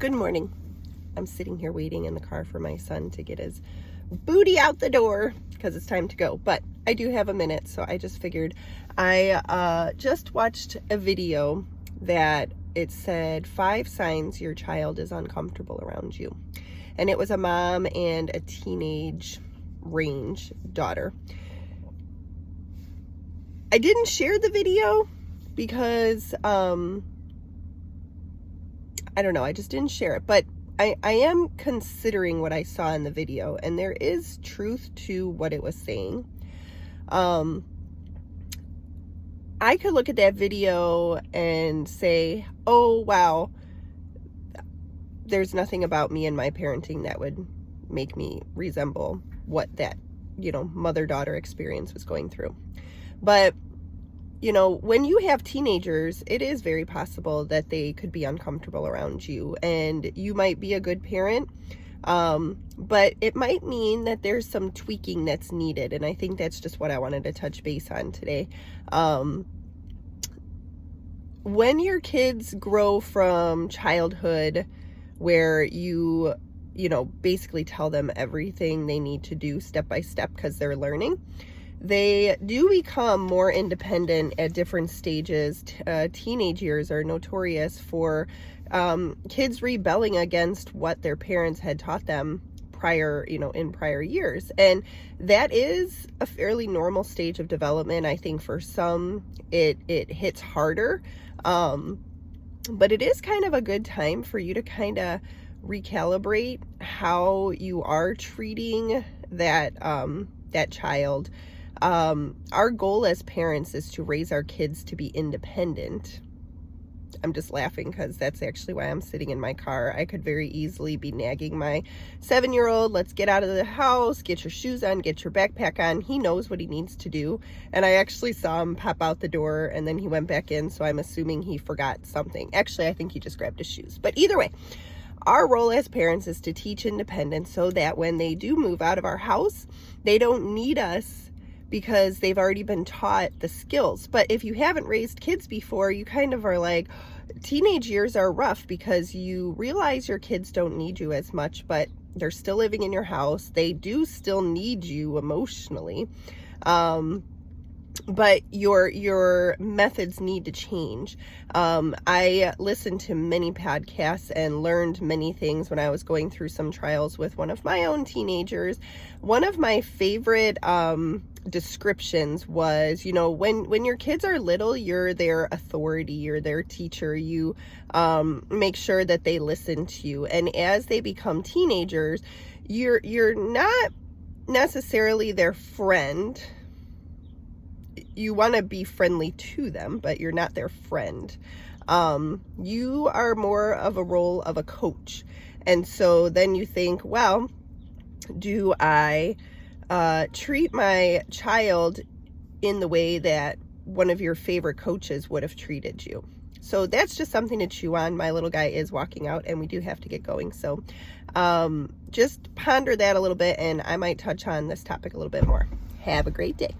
Good morning. I'm sitting here waiting in the car for my son to get his booty out the door because it's time to go. But I do have a minute, so I just figured I just watched a video that it said 5 signs your child is uncomfortable around you. And it was a mom and a teenage range daughter. I didn't share the video because I don't know, I just didn't share it, but I am considering what I saw in the video, and there is truth to what it was saying. I could look at that video and say, oh, wow, there's nothing about me and my parenting that would make me resemble what that, mother-daughter experience was going through. But when you have teenagers, it is very possible that they could be uncomfortable around you, and you might be a good parent, but it might mean that there's some tweaking that's needed, and I think that's just what I wanted to touch base on today. When your kids grow from childhood where you basically tell them everything they need to do step by step because they're learning, they do become more independent at different stages. Teenage years are notorious for kids rebelling against what their parents had taught them in prior years. And that is a fairly normal stage of development. I think for some it hits harder. But it is kind of a good time for you to kind of recalibrate how you are treating that child. Our goal as parents is to raise our kids to be independent. I'm just laughing because that's actually why I'm sitting in my car. I could very easily be nagging my 7-year-old, let's get out of the house, get your shoes on, get your backpack on. He knows what he needs to do. And I actually saw him pop out the door and then he went back in, so I'm assuming he forgot something. Actually, I think he just grabbed his shoes. But either way, our role as parents is to teach independence so that when they do move out of our house, they don't need us because they've already been taught the skills. But if you haven't raised kids before, you kind of are like, teenage years are rough because you realize your kids don't need you as much, but they're still living in your house. They do still need you emotionally. But your methods need to change. I listened to many podcasts and learned many things when I was going through some trials with one of my own teenagers. One of my favorite descriptions was, when your kids are little, you're their authority, you're their teacher, you make sure that they listen to you. And as they become teenagers, you're not necessarily their friend. You want to be friendly to them, but you're not their friend. You are more of a role of a coach. And so then you think, well, do I treat my child in the way that one of your favorite coaches would have treated you? So that's just something to chew on. My little guy is walking out and we do have to get going. So just ponder that a little bit, and I might touch on this topic a little bit more. Have a great day.